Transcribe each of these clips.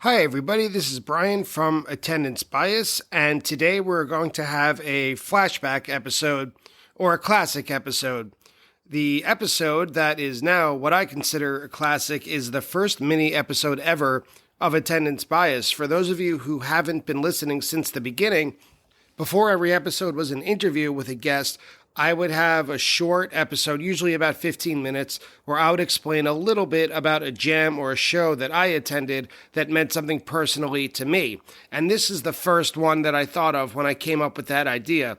Hi, everybody. This is Brian from Attendance Bias, and today we're going to have a flashback episode or a classic episode. The episode that is now what I consider a classic is the first mini episode ever of Attendance Bias. For those of you who haven't been listening since the beginning, before every episode was an interview with a guest, I would have a short episode, usually about 15 minutes, where I would explain a little bit about a jam or a show that I attended that meant something personally to me. And this is the first one that I thought of when I came up with that idea.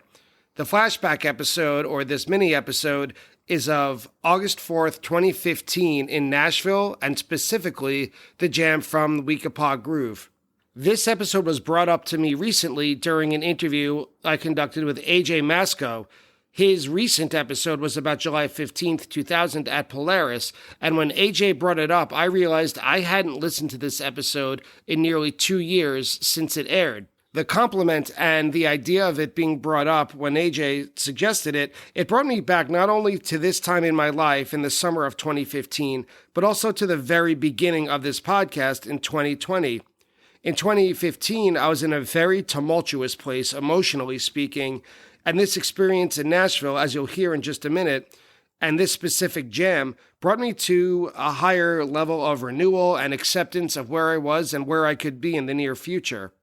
The flashback episode, or this mini episode, is of August 4th, 2015 in Nashville, and specifically the jam from the Weekapaug Groove. This episode was brought up to me recently during an interview I conducted with AJ Masco. His recent episode was about July 15th, 2000 at Polaris, and when AJ brought it up, I realized I hadn't listened to this episode in nearly 2 years since it aired. The compliment and the idea of it being brought up when AJ suggested it, it brought me back not only to this time in my life in the summer of 2015, but also to the very beginning of this podcast in 2020. In 2015, I was in a very tumultuous place, emotionally speaking, and this experience in Nashville, as you'll hear in just a minute, and this specific jam brought me to a higher level of renewal and acceptance of where I was and where I could be in the near future.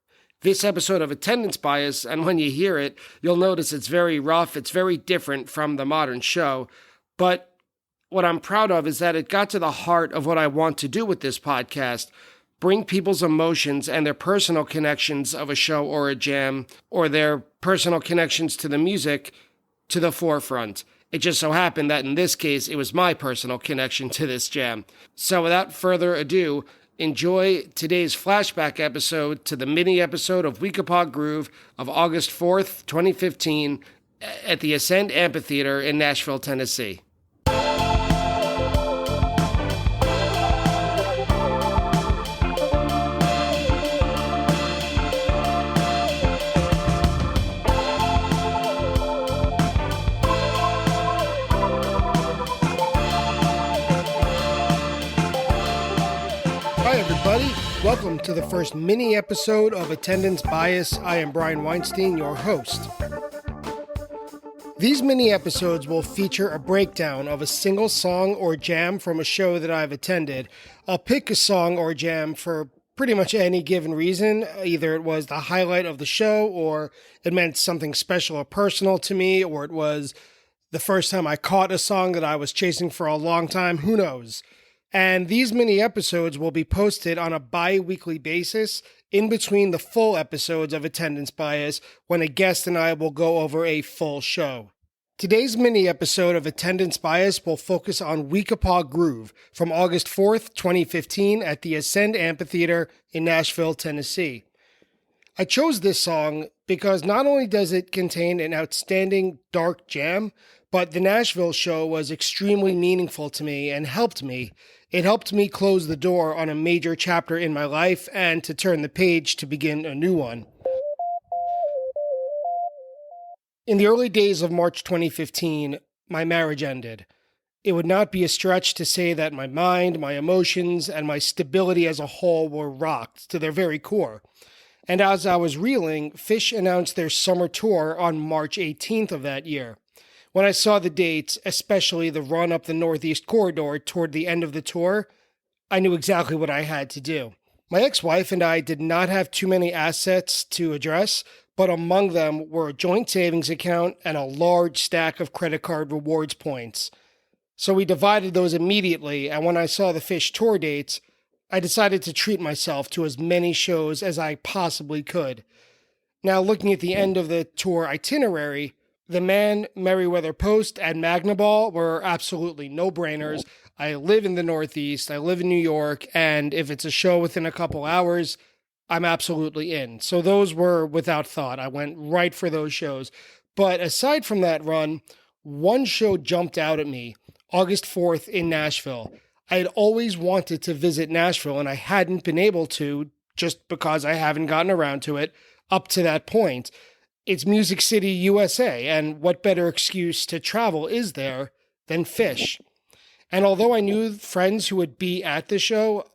This episode of Attendance Bias, and when you hear it, you'll notice it's very rough, it's very different from the modern show, but what I'm proud of is that it got to the heart of what I want to do with this podcast: bring people's emotions and their personal connections of a show or a jam, or their personal connections to the music, to the forefront. It just so happened that in this case, it was my personal connection to this jam. So without further ado, enjoy today's flashback episode to the mini episode of Weekapaug Groove of August 4th, 2015 at the Ascend Amphitheater in Nashville, Tennessee. Hi, everybody. Welcome to the first mini episode of Attendance Bias. I am Brian Weinstein, your host. These mini episodes will feature a breakdown of a single song or jam from a show that I've attended. I'll pick a song or jam for pretty much any given reason. Either it was the highlight of the show, or it meant something special or personal to me, or it was the first time I caught a song that I was chasing for a long time. Who knows? And these mini episodes will be posted on a bi-weekly basis in between the full episodes of Attendance Bias, when a guest and I will go over a full show. Today's mini episode of Attendance Bias will focus on Weekapaug Groove from August 4th, 2015 at the Ascend Amphitheater in Nashville, Tennessee. I chose this song because not only does it contain an outstanding dark jam, but the Nashville show was extremely meaningful to me and helped me. It helped me close the door on a major chapter in my life and to turn the page to begin a new one. In the early days of March 2015, my marriage ended. It would not be a stretch to say that my mind, my emotions, and my stability as a whole were rocked to their very core. And as I was reeling, Phish announced their summer tour on March 18th of that year. When I saw the dates, especially the run up the Northeast Corridor toward the end of the tour, I knew exactly what I had to do. My ex-wife and I did not have too many assets to address, but among them were a joint savings account and a large stack of credit card rewards points. So we divided those immediately, and when I saw the Phish tour dates, I decided to treat myself to as many shows as I possibly could. Now, looking at the end of the tour itinerary, The Man, Merriweather Post, and Magnaball were absolutely no-brainers. I live in the Northeast, I live in New York, and if it's a show within a couple hours, I'm absolutely in. So those were without thought. I went right for those shows. But aside from that run, one show jumped out at me, August 4th in Nashville. I had always wanted to visit Nashville, and I hadn't been able to just because I haven't gotten around to it up to that point. It's Music City, USA, and what better excuse to travel is there than Phish? And although I knew friends who would be at the show,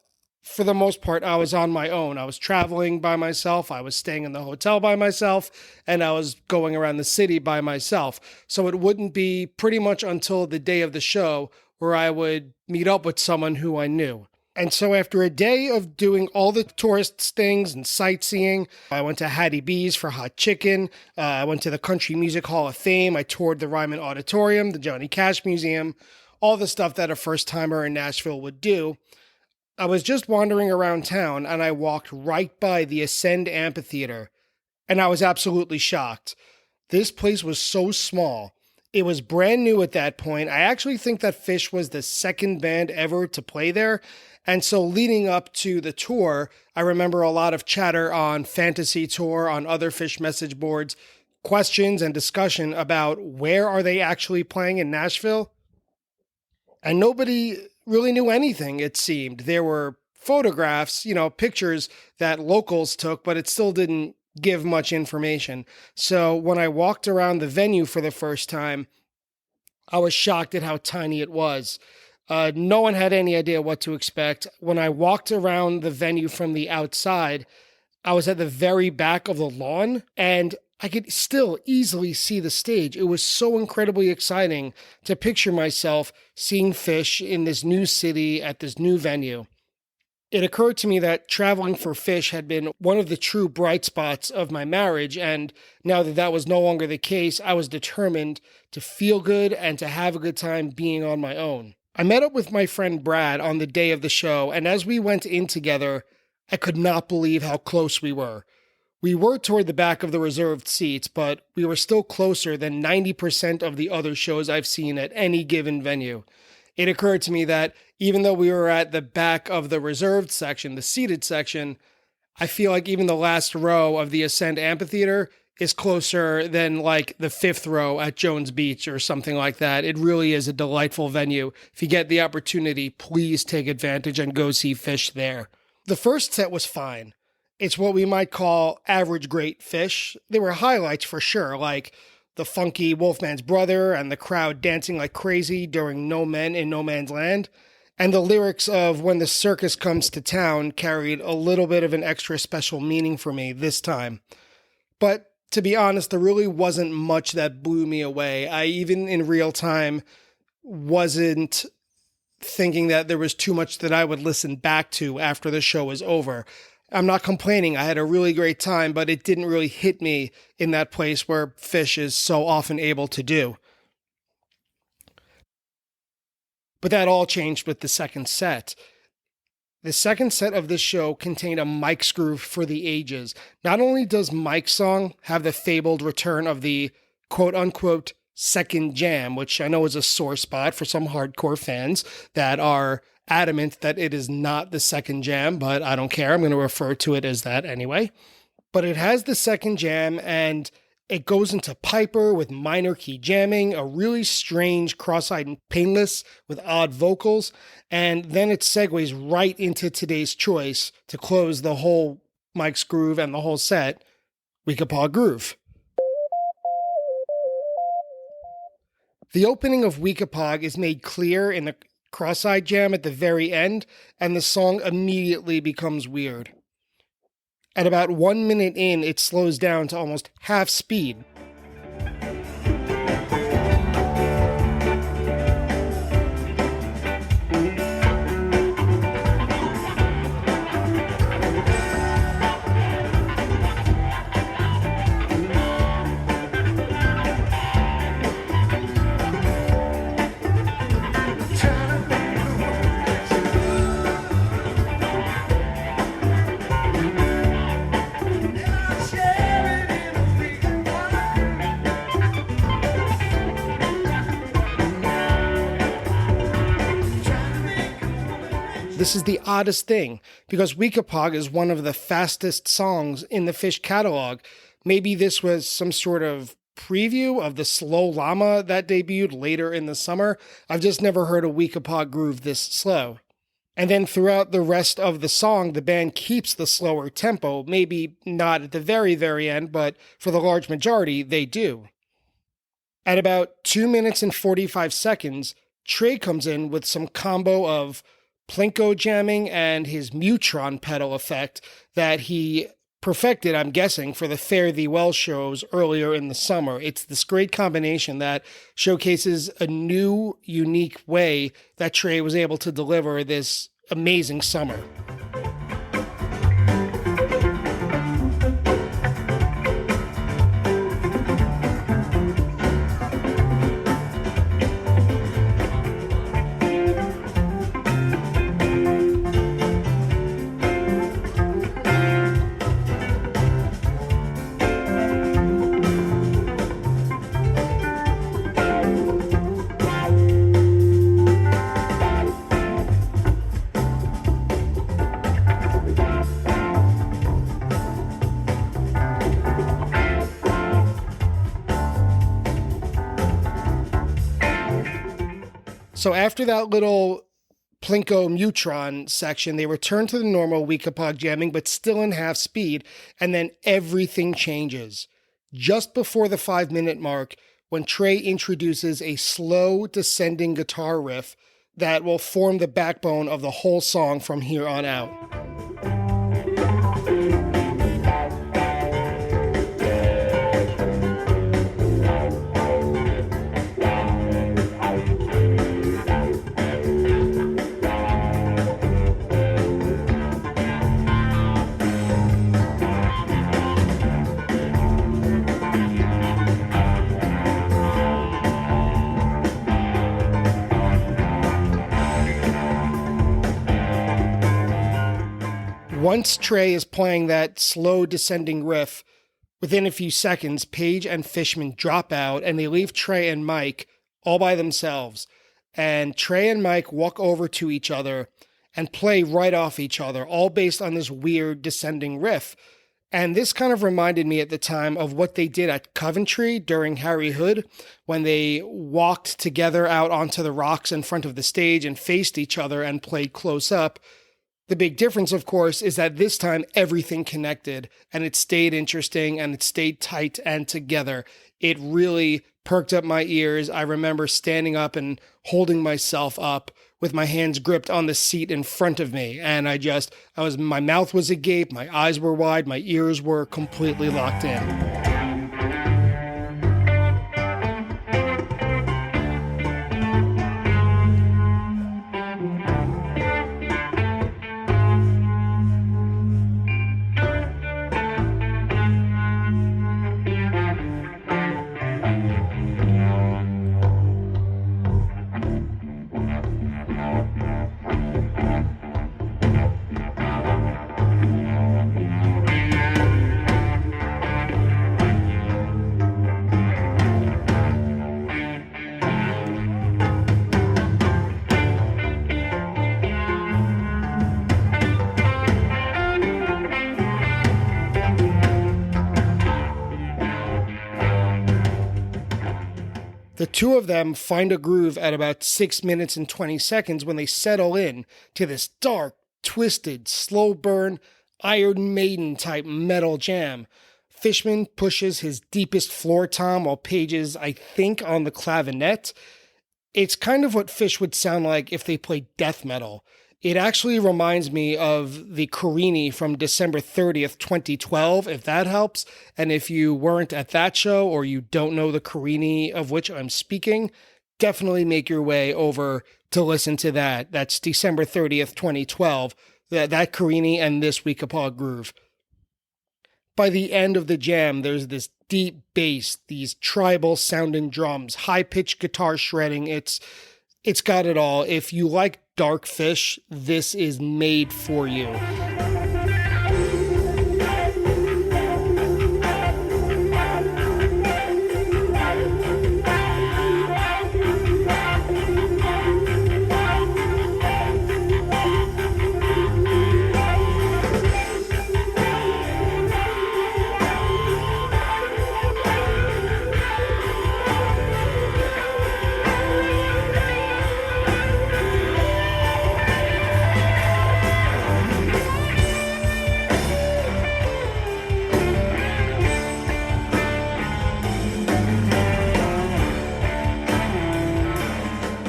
For the most part, I was on my own. I was traveling by myself, I was staying in the hotel by myself, and I was going around the city by myself. So it wouldn't be pretty much until the day of the show where I would meet up with someone who I knew. And so after a day of doing all the tourist things and sightseeing, I went to Hattie B's for hot chicken. I went to the Country Music Hall of Fame. I toured the Ryman Auditorium, the Johnny Cash Museum, all the stuff that a first-timer in Nashville would do. I was just wandering around town and I walked right by the Ascend Amphitheater, and I was absolutely shocked. This place was so small. It was brand new at that point. I actually think that Phish was the second band ever to play there. And so leading up to the tour, I remember a lot of chatter on Fantasy Tour, on other Phish message boards, questions and discussion about where are they actually playing in Nashville? And nobody really knew anything, it seemed. There were photographs, pictures that locals took, but it still didn't give much information. So when I walked around the venue for the first time, I was shocked at how tiny it was. No one had any idea what to expect. When I walked around the venue from the outside, I was at the very back of the lawn, and I could still easily see the stage. It was so incredibly exciting to picture myself seeing Phish in this new city at this new venue. It occurred to me that traveling for Phish had been one of the true bright spots of my marriage, and now that that was no longer the case, I was determined to feel good and to have a good time being on my own. I met up with my friend Brad on the day of the show, and as we went in together, I could not believe how close we were. We were toward the back of the reserved seats, but we were still closer than 90% of the other shows I've seen at any given venue. It occurred to me that even though we were at the back of the reserved section, the seated section, I feel like even the last row of the Ascend Amphitheater is closer than like the fifth row at Jones Beach or something like that. It really is a delightful venue. If you get the opportunity, please take advantage and go see Phish there. The first set was fine. It's what we might call average great Phish. There were highlights for sure, like the funky Wolfman's Brother and the crowd dancing like crazy during No Men in No Man's Land. And the lyrics of When the Circus Comes to Town carried a little bit of an extra special meaning for me this time. But to be honest, there really wasn't much that blew me away. I even in real time wasn't thinking that there was too much that I would listen back to after the show was over. I'm not complaining. I had a really great time, but it didn't really hit me in that place where Phish is so often able to do. But that all changed with the second set. The second set of this show contained a Mike's Groove for the ages. Not only does Mike's song have the fabled return of the quote-unquote second jam, which I know is a sore spot for some hardcore fans that are adamant that it is not the second jam, but I don't care. I'm going to refer to it as that anyway. But it has the second jam, and it goes into Piper with minor key jamming, a really strange Cross-Eyed and Painless with odd vocals, and then it segues right into today's choice to close the whole Mike's Groove and the whole set, Weekapaug Groove. The opening of Weekapaug is made clear in the Cross-Eyed jam at the very end, and the song immediately becomes weird. At about 1 minute in, it slows down to almost half speed. This is the oddest thing, because Weekapaug is one of the fastest songs in the Phish catalog. Maybe this was some sort of preview of the Slow Llama that debuted later in the summer. I've just never heard a Weekapaug groove this slow. And then throughout the rest of the song, the band keeps the slower tempo, maybe not at the very, very end, but for the large majority, they do. At about 2 minutes and 45 seconds, Trey comes in with some combo of plinko jamming and his Mutron pedal effect that he perfected, I'm guessing, for the Fare Thee Well shows earlier in the summer. It's this great combination that showcases a new, unique way that Trey was able to deliver this amazing summer. So after that little Plinko Mutron section, they return to the normal Weekapaug jamming, but still in half speed, and then everything changes. Just before the 5-minute mark, when Trey introduces a slow descending guitar riff that will form the backbone of the whole song from here on out. Once Trey is playing that slow descending riff, within a few seconds, Page and Fishman drop out and they leave Trey and Mike all by themselves. And Trey and Mike walk over to each other and play right off each other, all based on this weird descending riff. And this kind of reminded me at the time of what they did at Coventry during Harry Hood, when they walked together out onto the rocks in front of the stage and faced each other and played close up. The big difference, of course, is that this time everything connected and it stayed interesting and it stayed tight and together. It really perked up my ears. I remember standing up and holding myself up with my hands gripped on the seat in front of me. And my mouth was agape, my eyes were wide, my ears were completely locked in. The two of them find a groove at about 6 minutes and 20 seconds when they settle in to this dark, twisted, slow burn, Iron Maiden type metal jam. Fishman pushes his deepest floor tom while Page is, I think, on the clavinet. It's kind of what Fish would sound like if they played death metal. It actually reminds me of the Carini from December 30th, 2012, if that helps. And if you weren't at that show or you don't know the Carini of which I'm speaking, definitely make your way over to listen to that. That's December 30th, 2012, that Carini and this Weekapaug groove. By the end of the jam, there's this deep bass, these tribal sounding drums, high-pitched guitar shredding. It's got it all. If you like Dark Fish, this is made for you.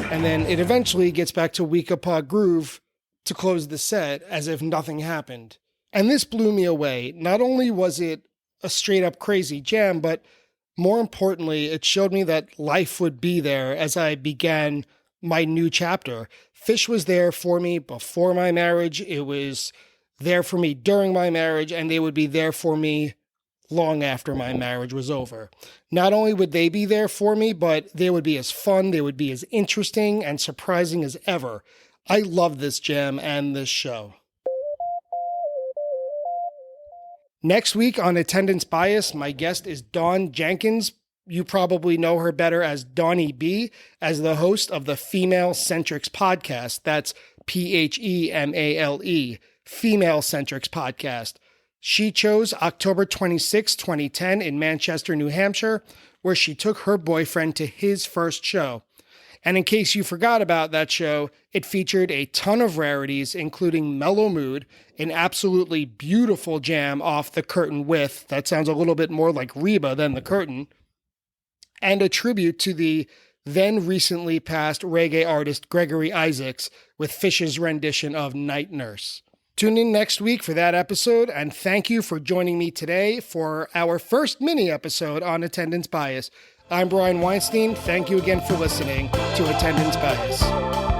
And then it eventually gets back to Weekapaug groove to close the set as if nothing happened. And this blew me away. Not only was it a straight up crazy jam, but more importantly, it showed me that life would be there as I began my new chapter. Fish was there for me before my marriage. It was there for me during my marriage, and they would be there for me long after my marriage was over. Not only would they be there for me, but they would be as fun, they would be as interesting and surprising as ever. I love this jam and this show. Next week on Attendance Bias, my guest is Dawn Jenkins. You probably know her better as Donnie B, as the host of the Female Centrics podcast. That's PHEMALE, Female Centrics podcast. She chose October 26, 2010 in Manchester, New Hampshire, where she took her boyfriend to his first show. And in case you forgot about that show, it featured a ton of rarities, including Mellow Mood, an absolutely beautiful jam off The Curtain With, that sounds a little bit more like Reba than The Curtain, and a tribute to the then recently passed reggae artist Gregory Isaacs with Fish's rendition of Night Nurse. Tune in next week for that episode, and thank you for joining me today for our first mini episode on Attendance Bias. I'm Brian Weinstein. Thank you again for listening to Attendance Bias.